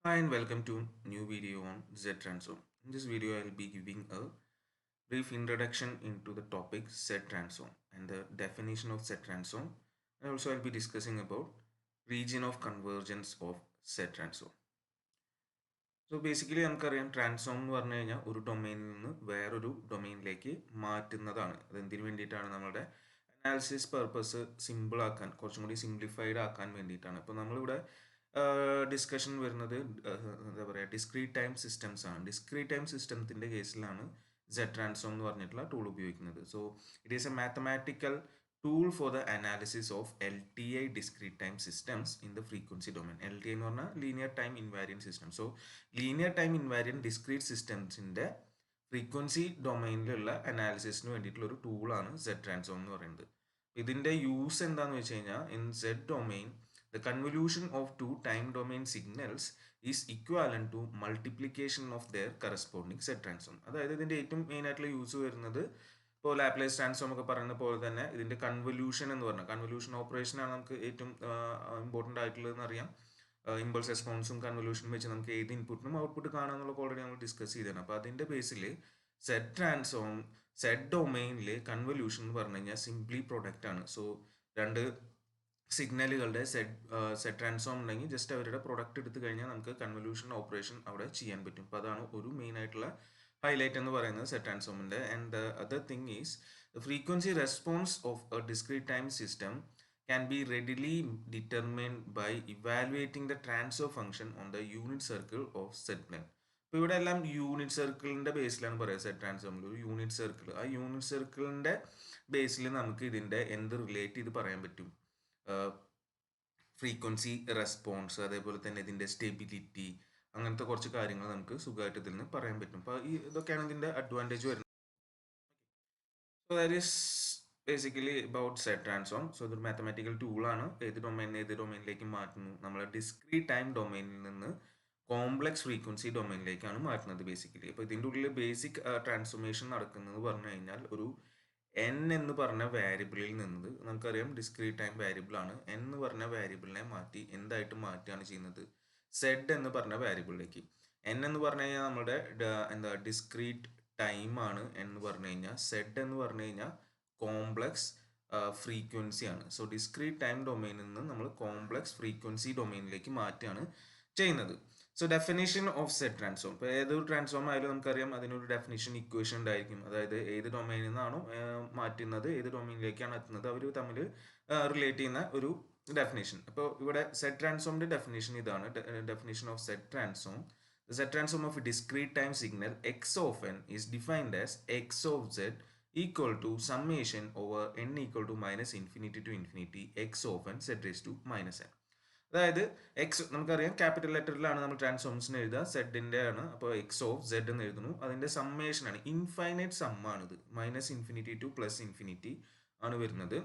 Hi and welcome to new video on Z transform. In this video, I'll be giving a brief introduction into the topic Z transform and the definition of Z transform. And also, I'll be discussing about region of convergence of Z transform. So basically നമുക്കറിയാം transform എന്ന് പറഞ്ഞു കഴിഞ്ഞാൽ ഒരു ഡൊമൈനിൽ നിന്ന് വേറൊരു ഡൊമൈനിലേക്ക് മാറ്റുന്നതാണ്. അതെന്തിനു വേണ്ടിയിട്ടാണ്? നമ്മുടെ അനാലിസിസ് പർപ്പസ് സിമ്പിൾ ആക്കാൻ, കുറച്ചും കൂടി സിംപ്ലിഫൈഡ് ആക്കാൻ വേണ്ടിയിട്ടാണ്. ഇപ്പോൾ നമ്മളിവിടെ ഡിസ്കഷൻ വരുന്നത് എന്താ പറയുക, ഡിസ്ക്രീറ്റ് ടൈം സിസ്റ്റംസ് ആണ്. ഡിസ്ക്രീറ്റ് ടൈം സിസ്റ്റത്തിൻ്റെ കേസിലാണ് സെഡ് ട്രാൻസ്ഫോം എന്ന് പറഞ്ഞിട്ടുള്ള ടൂൾ ഉപയോഗിക്കുന്നത്. So it is A mathematical tool for the analysis of LTI discrete time systems in the frequency domain. LTI എന്ന് പറഞ്ഞാൽ linear time invariant system. So linear time invariant discrete systems in the frequency ഡൊമൈനിലുള്ള അനാലിസിസിന് വേണ്ടിയിട്ടുള്ള ഒരു ടൂളാണ് Z transform എന്ന് പറയുന്നത്. ഇതിൻ്റെ യൂസ് എന്താണെന്ന് വെച്ച് കഴിഞ്ഞാൽ in Z domain the convolution of two time domain signals is equivalent to multiplication of their corresponding Z transform. അതായത് ഇതിൻ്റെ ഏറ്റവും മെയിൻ ആയിട്ടുള്ള യൂസ് വരുന്നത് ഇപ്പോൾ ലാപ്ലേസ് ട്രാൻസ്ഫോം ഒക്കെ പറയുന്ന പോലെ തന്നെ ഇതിൻ്റെ കൺവല്യൂഷൻ എന്ന് പറഞ്ഞാൽ കൺവല്യൂഷൻ ഓപ്പറേഷനാണ് നമുക്ക് ഏറ്റവും ഇമ്പോർട്ടൻ്റ് ആയിട്ടുള്ളതെന്ന് അറിയാം. ഇമ്പൾസ് റെസ്പോൺസും കൺവല്യൂഷനും വെച്ച് നമുക്ക് ഏത് ഇൻപുട്ടിനും ഔട്ട്പുട്ട് കാണാമെന്നുള്ള ഓൾറെഡി നമ്മൾ ഡിസ്കസ് ചെയ്തതാണ്. അപ്പോൾ അതിൻ്റെ ബേസിൽ സെഡ് ട്രാൻസ്ഫോം സെഡ് ഡൊമൈനിൽ കൺവല്യൂഷൻ എന്ന് പറഞ്ഞു കഴിഞ്ഞാൽ സിംപ്ലി പ്രൊഡക്റ്റ് ആണ്. സോ രണ്ട് സിഗ്നലുകളുടെ സെഡ് ട്രാൻസ്ഫോം ഉണ്ടെങ്കിൽ ജസ്റ്റ് അവരുടെ പ്രൊഡക്റ്റ് എടുത്തു കഴിഞ്ഞാൽ നമുക്ക് കൺവല്യൂഷൻ ഓപ്പറേഷൻ അവിടെ ചെയ്യാൻ പറ്റും. അപ്പോൾ അതാണ് ഒരു മെയിൻ ആയിട്ടുള്ള highlight എന്ന് പറയുന്നത് സെഡ് ട്രാൻസ്ഫോമിൻ്റെ. And the other thing is the frequency response of a discrete time system can be readily determined by evaluating the transfer function on the unit circle of Z plane. ഇപ്പോൾ ഇവിടെ എല്ലാം unit സർക്കിളിൻ്റെ ബേസിലാണ് പറയുക. Z ട്രാൻസ്ഫോമിൽ ഒരു unit circle, ആ unit സർക്കിളിൻ്റെ ബേസിൽ നമുക്ക് ഇതിൻ്റെ എന്ത് റിലേറ്റ് ചെയ്ത് പറയാൻ പറ്റും? ഫ്രീക്വൻസി റെസ്പോൺസ്, അതേപോലെ തന്നെ ഇതിൻ്റെ സ്റ്റെബിലിറ്റി, അങ്ങനത്തെ കുറച്ച് കാര്യങ്ങൾ നമുക്ക് സുഖമായിട്ട് ഇതിൽ നിന്ന് പറയാൻ പറ്റും. അപ്പോൾ ഇതൊക്കെയാണ് ഇതിൻ്റെ അഡ്വാൻറ്റേജ് വരുന്നത്. So that is basically about Z transform. So ഇതൊരു മാത്തമാറ്റിക്കൽ ടൂളാണ്. ഏത് ഡൊമൈനിലേക്ക് മാറ്റുന്നു? നമ്മൾ ഡിസ്ക്രീറ്റ് ടൈം ഡൊമൈനിൽ നിന്ന് കോംപ്ലക്സ് ഫ്രീക്വൻസി ഡൊമൈനിലേക്കാണ് മാറ്റുന്നത് ബേസിക്കലി. അപ്പോൾ ഇതിൻ്റെ ഉള്ളിൽ ബേസിക് ട്രാൻസ്ഫോർമേഷൻ നടക്കുന്നത് പറഞ്ഞു കഴിഞ്ഞാൽ ഒരു എൻ എന്ന് പറഞ്ഞ വാരിയബിളിൽ നിന്നത്, നമുക്കറിയാം ഡിസ്ക്രീറ്റ് ടൈം വാരിയബിൾ ആണ്, എൻ എന്ന് പറഞ്ഞ വാരിയബിളിനെ മാറ്റി എന്തായിട്ട് മാറ്റുകയാണ് ചെയ്യുന്നത്? സെഡ് എന്ന് പറഞ്ഞ വാരിയബിളിലേക്ക്. എൻ എന്ന് പറഞ്ഞു കഴിഞ്ഞാൽ നമ്മുടെ എന്താ ഡിസ്ക്രീറ്റ് ടൈം ആണ് എന്ന് പറഞ്ഞു കഴിഞ്ഞാൽ. സെഡ് എന്ന് പറഞ്ഞു കഴിഞ്ഞാൽ കോംപ്ലക്സ് ഫ്രീക്വൻസി ആണ്. സോ ഡിസ്ക്രീറ്റ് ടൈം ഡൊമൈനിൽ നിന്ന് നമ്മൾ കോംപ്ലക്സ് ഫ്രീക്വൻസി ഡൊമൈനിലേക്ക് മാറ്റുകയാണ് ചെയ്യുന്നത്. So definition of Z transform, ഇപ്പോൾ ഏതൊരു ട്രാൻസ്ഫോം ആയാലും നമുക്കറിയാം അതിനൊരു ഡെഫിനേഷൻ ഇക്വേഷൻ ഉണ്ടായിരിക്കും. അതായത് ഏത് ഡൊമൈനിൽ നിന്നാണോ മാറ്റുന്നത്, ഏത് ഡൊമൈനിലേക്കാണ് എത്തുന്നത്, അവർ തമ്മിൽ റിലേറ്റ് ചെയ്യുന്ന ഒരു ഡെഫിനേഷൻ. അപ്പോൾ ഇവിടെ സെഡ് ട്രാൻസ്ഫോമിൻ്റെ ഡെഫിനേഷൻ ഇതാണ്. Definition of Z transform: the Z transform of a discrete time signal x of n is defined as x of z equal to summation over n equal to minus infinity to infinity x of n z raised to minus n. അതായത് X നമുക്കറിയാം capital ലെറ്ററിലാണ് നമ്മൾ ട്രാൻസ്ഫോംസിന് എഴുതുക, സെഡിൻ്റെ ആണ്. അപ്പോൾ x of Z എന്ന് എഴുതുന്നു. അതിൻ്റെ സമ്മേഷനാണ്, ഇൻഫൈനൈറ്റ് സമ്മാണിത്. Minus infinity to plus infinity ആണ് വരുന്നത്.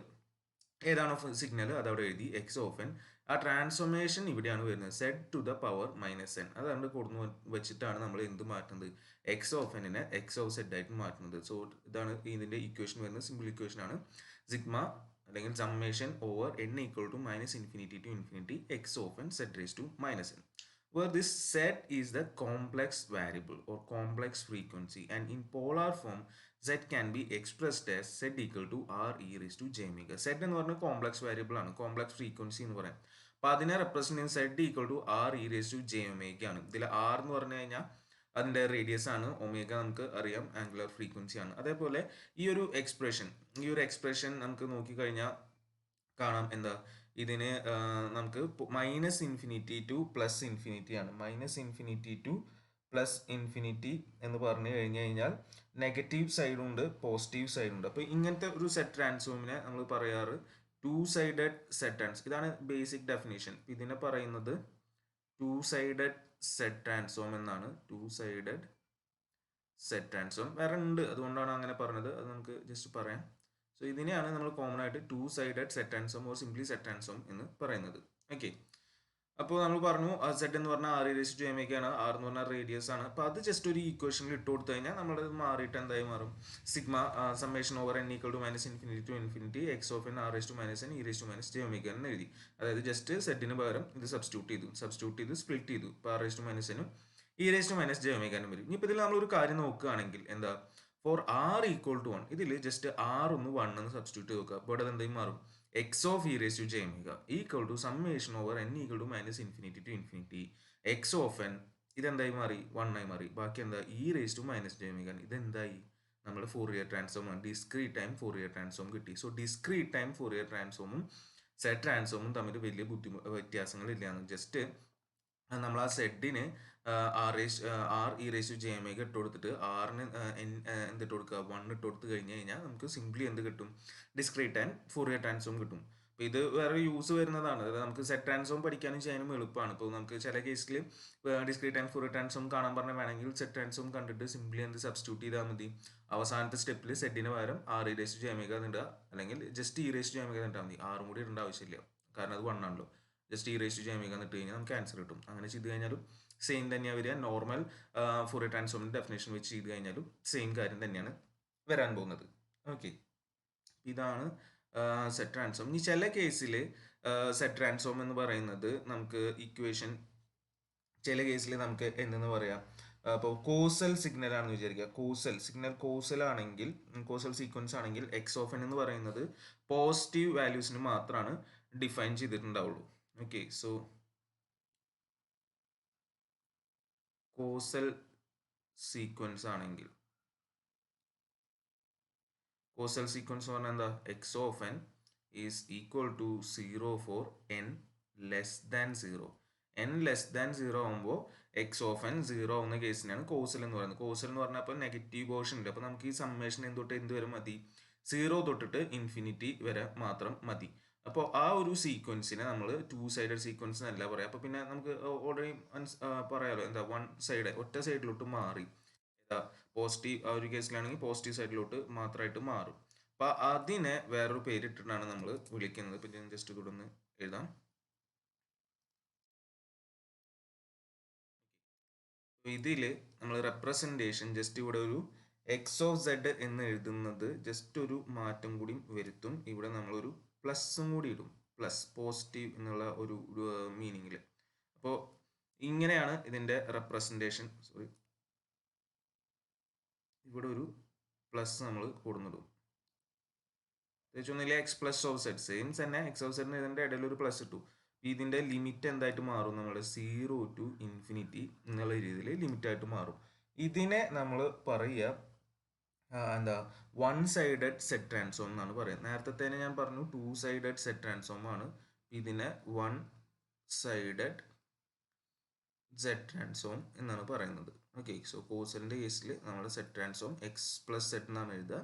ഏതാണോ സിഗ്നൽ അത് അവിടെ എഴുതി, എക്സ് ഓഫ് എൻ. ആ ട്രാൻസ്ഫോർമേഷൻ ഇവിടെയാണ് വരുന്നത്, z to the power minus n. അത് നമ്മൾ കൊടുന്നു വെച്ചിട്ടാണ് നമ്മൾ എന്ത് മാറ്റുന്നത്? എക്സ് ഓഫ് എന്നിനെ എക്സ് ഓഫ് സെഡ് ആയിട്ട് മാറ്റുന്നത്. സോ ഇതാണ് ഇതിൻ്റെ ഇക്വേഷൻ വരുന്നത്. സിമ്പിൾ ഇക്വേഷൻ ആണ്. സിഗ്മ അല്ലെങ്കിൽ summation over N equal to minus infinity to infinity X of n Z raise to minus N, where this z is the complex variable or complex frequency, and in polar form z can be expressed as z equal to r e raised to j omega. z എന്ന് പറഞ്ഞാൽ complex variable ആണ്, complex frequency എന്ന് പറയാം. അപ്പോൾ അതിനെ represent ചെയ്യുന്ന z equal to R E raise to J omega ആണ്. ഇതിൽ ആർ എന്ന് പറഞ്ഞു കഴിഞ്ഞാൽ അതിൻ്റെ റേഡിയസ് ആണ്, ഒമേഗ നമുക്ക് അറിയാം ആംഗുലർ ഫ്രീക്വൻസി ആണ്. അതേപോലെ ഈ ഒരു എക്സ്പ്രഷൻ നമുക്ക് നോക്കിക്കഴിഞ്ഞാൽ കാണാം എന്താ, ഇതിന് നമുക്ക് minus infinity to plus infinity ആണ്. Minus infinity to plus infinity എന്ന് പറഞ്ഞു കഴിഞ്ഞു കഴിഞ്ഞാൽ നെഗറ്റീവ് സൈഡുണ്ട് പോസിറ്റീവ് സൈഡുണ്ട്. അപ്പോൾ ഇങ്ങനത്തെ ഒരു സെറ്റ് ട്രാൻസ്ഫോമിനെ നമ്മൾ പറയാറ് ടു സൈഡഡ് സെറ്റ് ട്രാൻസ്ഫോം. ഇതാണ് ബേസിക് ഡെഫിനേഷൻ. ഇതിനെ പറയുന്നത് ടു സൈഡഡ് സെറ്റ് ട്രാൻസ്ഫോം എന്നാണ്. ടു സൈഡഡ് സെറ്റ് ട്രാൻസ്ഫോം വേറെ ഉണ്ട്, അതുകൊണ്ടാണ് അങ്ങനെ പറഞ്ഞത്. അത് നമുക്ക് ജസ്റ്റ് പറയാം. സോ ഇതിനെയാണ് നമ്മൾ കോമൺ ആയിട്ട് to sided set transform or simply set transform എന്ന് പറയുന്നത്. ഓക്കെ, അപ്പോൾ നമ്മൾ പറഞ്ഞു സെഡ് എന്ന് പറഞ്ഞാൽ ആർ റേസ് ടു എം ആണ്, ആർ എന്ന് പറഞ്ഞാൽ റേഡിയസ് ആണ്. അപ്പോൾ അത് ജസ്റ്റ് ഒരു ഈക്വേഷനിൽ ഇട്ട് കൊടുത്തു കഴിഞ്ഞാൽ നമ്മളത് മാറിയിട്ട് എന്തായി മാറും, sigma summation over N equal to minus infinity to infinity X of N R raise to minus N E raise to minus J omega എന്ന് എഴുതി. അതായത് ജസ്റ്റ് സെഡിന് പകരം ഇത് സബ്സ്റ്റിറ്റ്യൂട്ട് ചെയ്ത് സ്പ്ലിറ്റ് ചെയ്തു. ഇപ്പോൾ ആർ റേസ് ടു മൈനസ് എനും e raise to minus j ഒമേഗനും വരും. ഇനിയിപ്പോൾ ഇതിൽ നമ്മളൊരു കാര്യം നോക്കുകയാണെങ്കിൽ എന്താ, ഫോർ ആർ ഈക്വൽ ടു 1 ഇതിൽ ജസ്റ്റ് ആർ ഒന്ന് 1 എന്ന് സബ്സ്റ്റിറ്റ്യൂട്ട് ചെയ്ത് നോക്കുക. അപ്പോൾ ഇവിടെ എന്തായും മാറും, x of e raise to J omega equal to summation over N equal to minus infinity to infinity X of n, ഇതെന്തായി മാറി, 1 ആയി മാറി. ബാക്കി എന്താ, e raise to minus J omega. ഇതെന്തായി, നമ്മൾ ഫോറിയർ ട്രാൻസ്ഫോം ആണ്, ഡിസ്ക്രീറ്റ് ടൈം ഫോറിയർ ട്രാൻസ്ഫോം കിട്ടി. സോ ഡിസ്ക്രീറ്റ് ടൈം ഫോറിയർ ട്രാൻസ്ഫോമും സെറ്റ് ട്രാൻസ്ഫോമും തമ്മിൽ വലിയ വ്യത്യാസങ്ങളില്ല. ജസ്റ്റ് നമ്മൾ ആ സെഡിന് r E raise to J omega ഇട്ട് കൊടുത്തിട്ട് ആറിന് എന്തിട്ട് കൊടുക്കുക, 1 ഇട്ട് കൊടുത്ത് കഴിഞ്ഞ് കഴിഞ്ഞാൽ നമുക്ക് സിംപ്ലി എന്ത് കിട്ടും, ഡിസ്ക്രീറ്റ് ആൻഡ് ഫോറിയർ ട്രാൻസ്ഫോം കിട്ടും. അപ്പോൾ ഇത് വേറെ യൂസ് വരുന്നതാണ്. അതായത് നമുക്ക് സെറ്റ് ട്രാൻസ്ഫോം പഠിക്കാനും ചെയ്യാനും എളുപ്പമാണ്. ഇപ്പോൾ നമുക്ക് ചില കേസിൽ ഡിസ്ക്രീറ്റ് ആൻഡ് ഫോറിയർ ട്രാൻസ്ഫോം കാണാൻ പറഞ്ഞാൽ വേണമെങ്കിൽ സെറ്റ് ട്രാൻസ്ഫോം കണ്ടിട്ട് സിംപ്ലി എന്ത് സബ്സ്റ്റിറ്റ്യൂട്ട് ചെയ്താൽ മതി. അവസാനത്തെ സ്റ്റെപ്പിൽ സെഡിന് പകരം R E raise to J omega ഇടുക, അല്ലെങ്കിൽ just E raise to J omega ഇട്ടാൽ മതി. ആറും കൂടി ഇടേണ്ട ആവശ്യമില്ല, കാരണം അത് 1 ആണല്ലോ. Just E raise to J omega ഇട്ട് കഴിഞ്ഞാൽ നമുക്ക് ആൻസർ കിട്ടും. അങ്ങനെ ചെയ്ത് കഴിഞ്ഞാലും സെയിം തന്നെയാണ് വരിക. നോർമൽ ഫോറിയർ ട്രാൻസ്ഫോമിൻ്റെ ഡെഫിനേഷൻ വെച്ച് ചെയ്ത് കഴിഞ്ഞാലും സെയിം കാര്യം തന്നെയാണ് വരാൻ പോകുന്നത്. ഓക്കെ, ഇതാണ് സെറ്റ് ട്രാൻസ്ഫോം. ഇനി ചില കേസിൽ സെറ്റ് ട്രാൻസ്ഫോം എന്ന് പറയുന്നത് നമുക്ക് ഇക്വേഷൻ, ചില കേസിൽ നമുക്ക് എന്തെന്ന് പറയാം, അപ്പോൾ കോസൽ സിഗ്നൽ ആണെന്ന് വിചാരിക്കുക. കോസൽ ആണെങ്കിൽ, കോസൽ സീക്വൻസ് ആണെങ്കിൽ എക്സ് ഓഫ് എൻ എന്ന് പറയുന്നത് പോസിറ്റീവ് വാല്യൂസിന് മാത്രമാണ് ഡിഫൈൻ ചെയ്തിട്ടുണ്ടാവുള്ളൂ. ഓക്കെ, സോ കോസൽ സീക്വൻസ് ആണെങ്കിൽ, കോസൽ സീക്വൻസ് പറഞ്ഞാൽ എന്താ, x of n is equal to 0 for n less than 0. N less than 0 ആകുമ്പോൾ എക്സ് ഓഫ് എൻ 0 ആവുന്ന കേസിനാണ് കോസൽ എന്ന് പറയുന്നത്. കോസൽ എന്ന് പറഞ്ഞാൽ അപ്പോൾ നെഗറ്റീവ് പോർഷൻ ഇല്ല. അപ്പോൾ നമുക്ക് ഈ സമ്മേഷൻ എന്ത് വരെ മതി, 0 തൊട്ടിട്ട് ഇൻഫിനിറ്റി വരെ മാത്രം മതി. അപ്പോൾ ആ ഒരു സീക്വൻസിനെ നമ്മൾ 2 സൈഡഡ് സീക്വൻസ് എന്നല്ല പറയാം. അപ്പോൾ പിന്നെ നമുക്ക് ഓൾറെഡി പറയാലോ, എന്താ, ഒറ്റ സൈഡിലോട്ട് മാറി, പോസിറ്റീവ്, ആ ഒരു കേസിലാണെങ്കിൽ പോസിറ്റീവ് സൈഡിലോട്ട് മാത്രമായിട്ട് മാറും. അപ്പോൾ അതിനെ വേറൊരു പേരിട്ടിട്ടാണ് നമ്മൾ വിളിക്കുന്നത്. ഇപ്പം ഞാൻ ജസ്റ്റ് തുടർന്ന് എഴുതാം. ഇതിൽ നമ്മൾ റെപ്രസെൻറ്റേഷൻ ജസ്റ്റ് ഇവിടെ ഒരു എക്സ് ഓഫ് സെഡ് എന്ന് എഴുതുന്നത് ജസ്റ്റ് ഒരു മാറ്റം കൂടി വരുത്തും. ഇവിടെ നമ്മളൊരു പ്ലസും കൂടി ഇടും, പ്ലസ് പോസിറ്റീവ് എന്നുള്ള ഒരു മീനിങ്ങിൽ. അപ്പോൾ ഇങ്ങനെയാണ് ഇതിൻ്റെ റെപ്രസെൻറ്റേഷൻ. സോറി, ഇവിടെ ഒരു പ്ലസ് നമ്മൾ കൊടുന്നിടും. ഒന്നില്ല X plus of Z, same തന്നെ എക്സ് ഓഫ് സെഡിന് ഇതിൻ്റെ ഇടയിൽ ഒരു പ്ലസ് ഇട്ടു. ഇതിൻ്റെ ലിമിറ്റ് എന്തായിട്ട് മാറും, നമ്മൾ 0 ടു ഇൻഫിനിറ്റി എന്നുള്ള രീതിയിൽ ലിമിറ്റായിട്ട് മാറും. ഇതിനെ നമ്മൾ പറയുക എന്താ, 1 സൈഡഡ് സെറ്റ് ട്രാൻസ്ഫോം എന്നാണ് പറയുന്നത്. നേരത്തെ തന്നെ ഞാൻ പറഞ്ഞു 2 സൈഡഡ് സെറ്റ് ട്രാൻസ്ഫോം ആണ്. ഇതിനെ 1 സൈഡഡ് സെറ്റ് ട്രാൻസ്ഫോം എന്നാണ് പറയുന്നത്. ഓക്കെ, സോ കോസലിൻ്റെ കേസിൽ നമ്മൾ set transform X plus set എന്നാണ് എഴുതുക.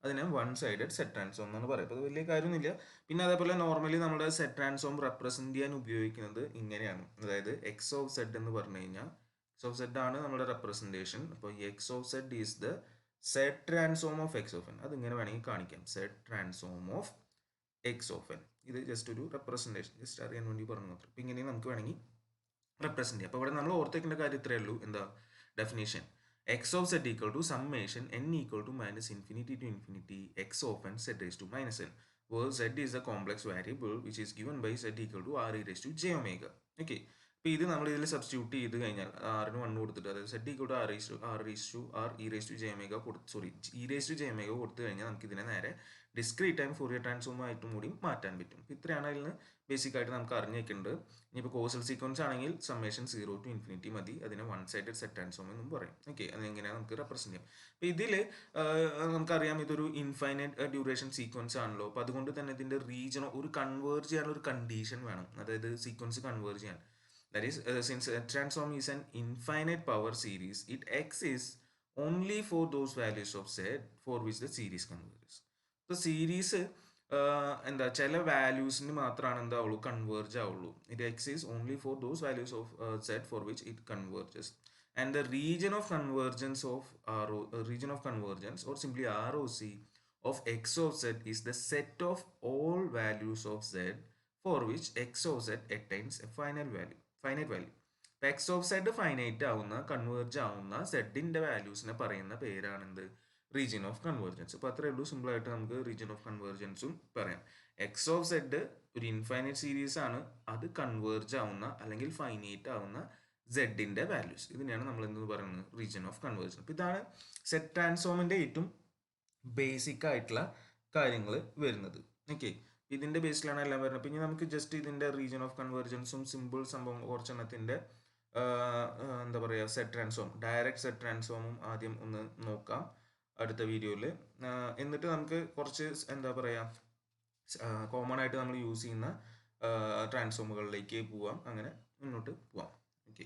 അതിനെ 1 സൈഡഡ് സെറ്റ് ട്രാൻസ്ഫോം എന്നാണ് പറയുക. അപ്പോൾ അത് വലിയ കാര്യമൊന്നുമില്ല. പിന്നെ അതേപോലെ നോർമലി നമ്മുടെ സെറ്റ് ട്രാൻസ്ഫോം റെപ്രസെൻറ്റ് ചെയ്യാൻ ഉപയോഗിക്കുന്നത് ഇങ്ങനെയാണ്. അതായത് എക്സ് ഓഫ് സെഡ് എന്ന് പറഞ്ഞു കഴിഞ്ഞാൽ, എക്സ് ഓഫ് സെഡ് ആണ് നമ്മുടെ റെപ്രസെൻറ്റേഷൻ. അപ്പോൾ x of z is the set transform of x of n. അതിങ്ങനെ വേണമെങ്കിൽ കാണിക്കാം, set transform of x of n. ഇത് ജസ്റ്റ് ഒരു റെപ്രസെൻറ്റേഷൻ, ജസ്റ്റ് അറിയാൻ വേണ്ടി പറഞ്ഞു മാത്രം. അപ്പോൾ ഇങ്ങനെ നമുക്ക് വേണമെങ്കിൽ റെപ്രസെൻറ്റ് ചെയ്യാം. അപ്പോൾ ഇവിടെ നമ്മൾ ഓർത്തേക്കേണ്ട കാര്യം ഇത്രയേ ഉള്ളൂ. എന്താ definition, x of z equal to summation n equal to minus infinity to infinity x of n z raised to minus n, where z is a complex variable which is given by z equal to r e raised to j omega. Okay, അപ്പോൾ ഇത് നമ്മൾ ഇതിൽ substitute ചെയ്ത് കഴിഞ്ഞാൽ ആറിന് 1 കൊടുത്തിട്ട്, അതായത് z equal to r e raised to j omega e raised to j omega കൊടുത്തു കഴിഞ്ഞാൽ നമുക്ക് ഇതിനെ നേരെ ഡിസ്ക്രീറ്റ് ടൈം ഫോറിയർ ട്രാൻസ്ഫോം ആയിട്ടും കൂടി മാറ്റാൻ പറ്റും. ഇത്രയാണ് അതിൽ നിന്ന് ബേസിക് ആയിട്ട് നമുക്ക് അറിഞ്ഞേക്കുന്നത്. ഇനിയിപ്പോൾ കോസൽ സീക്വൻസ് ആണെങ്കിൽ സമ്മേഷൻ 0 ടു ഇൻഫിനിറ്റി മതി. അതിനെ 1 സൈഡഡ് സെറ്റ് ട്രാൻസ്ഫോം എന്നും പറയും. ഓക്കെ, അതെങ്ങനെയാണ് നമുക്ക് റെപ്രസെൻറ്റ് ചെയ്യാം. അപ്പോൾ ഇതിൽ നമുക്കറിയാം ഇതൊരു ഇൻഫൈനൈറ്റ് ഡ്യൂറേഷൻ സീക്വൻസ് ആണല്ലോ. അപ്പോൾ അതുകൊണ്ട് തന്നെ ഇതിൻ്റെ റീജിയൻ ഒരു കൺവേർജ് ചെയ്യാനുള്ള ഒരു കണ്ടീഷൻ വേണം. അതായത് സീക്വൻസ് കൺവേർജ് ചെയ്യാൻ, that is since transform is an infinite power series, it exists only for those values of z for which the series converges. So series എന്താ, ചില വാല്യൂസിന് മാത്രമാണ് എന്താവുള്ളൂ, കൺവേർജ് ആവുള്ളൂ. It exist only for those values of set for which it converges. And the region of convergence or simply ROC of x of z is the set of all values of z for which x of z attains a finite value. ഇപ്പൊ x of z finite ആവുന്ന converge ആവുന്ന സെഡിന്റെ വാല്യൂസിനെ പറയുന്ന പേരാണെന്ത്? Region of convergence. അപ്പൊ അത്രേ ഉള്ളൂ, simple ആയിട്ട് നമുക്ക് റീജിയൻ ഓഫ് കൺവേർജൻസും പറയാം. എക്സ് ഓഫ് സെഡ് ഒരു ഇൻഫൈനൈറ്റ് സീരീസ് ആണ്, അത് കൺവേർജ് ആവുന്ന അല്ലെങ്കിൽ ഫൈനൈറ്റ് ആവുന്ന സെഡിന്റെ വാല്യൂസ്, ഇതിനെയാണ് നമ്മൾ എന്ത് പറയുന്നത്? Region of convergent. അപ്പൊ ഇതാണ് സെറ്റ് ട്രാൻസ്ഫോമിന്റെ ഏറ്റവും ബേസിക് ആയിട്ടുള്ള കാര്യങ്ങൾ വരുന്നത്. ഓക്കെ, ഇതിന്റെ ബേസിലാണ് എല്ലാം വരുന്നത്. പിന്നെ നമുക്ക് ജസ്റ്റ് ഇതിന്റെ റീജിയൻ ഓഫ് കൺവേർജൻസും സിമ്പിൾ സംഭവം കുറച്ചെണ്ണത്തിന്റെ എന്താ പറയുക, സെറ്റ് ട്രാൻസ്ഫോം, ഡയറക്റ്റ് സെറ്റ് ട്രാൻസ്ഫോമും ആദ്യം ഒന്ന് നോക്കാം അടുത്ത വീഡിയോയിൽ. എന്നിട്ട് നമുക്ക് കുറച്ച് എന്താ പറയുക, കോമൺ ആയിട്ട് നമ്മൾ യൂസ് ചെയ്യുന്ന ട്രാൻസ്ഫോമുകളിലേക്ക് പോവാം, അങ്ങനെ മുന്നോട്ട് പോവാം. ഓക്കെ.